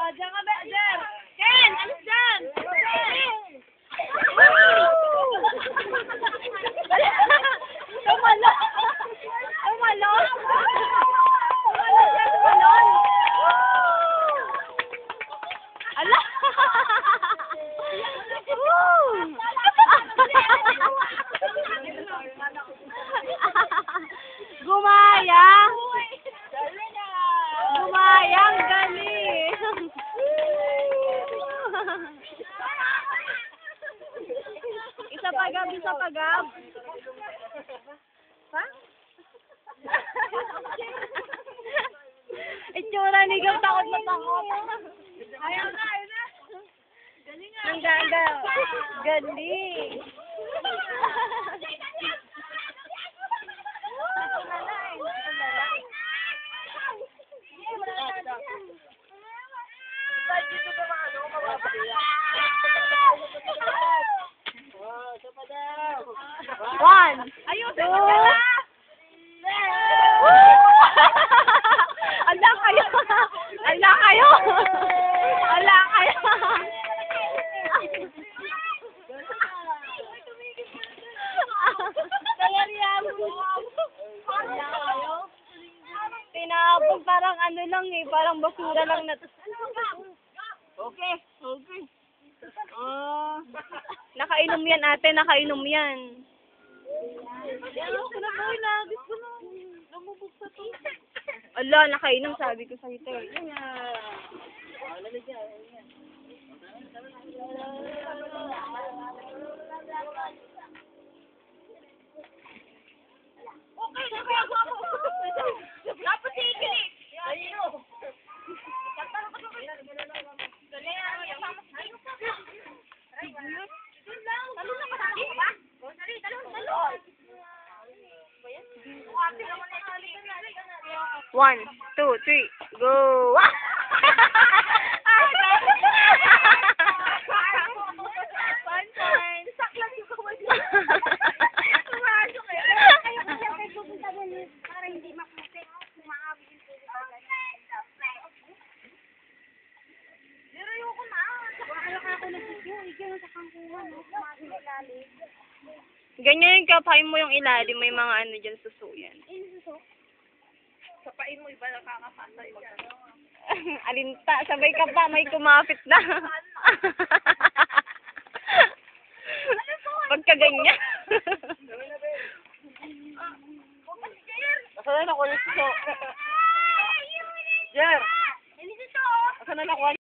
Diyan ka ba, Jer? Ken, alis dyan! Tumalo! Tumalo! Tumalo dyan, tumalon! Ala! Gumayang! Gumayang, galing! Isa pa, Gab. Ha? Itsura ni Gab, takot na takot. Ayaw na. Galing nga. Ang ganda. Galing. One, two, ala kayo. Tinapon parang ano lang eh, parang basura lang na. Okay. Nakainom yan ate, nakainom yan. Ayoko na boy, lagis ko na. Namubog sa to. Ala, nakainom sabi ko sa'yo ito. Okay, nagagawa ko. Dapat ikinig. Ayun. One, two, three, go! Ganyan yung kapain mo yung ilalim, may mga ano dyan, suso yan. Sapain mo, iba nakakapasa yung Alinta, sabay ka pa, may kumapit na. Pagka ganyan. Nasaan na nakuha yung suso? Jer! Nasaan na nakuha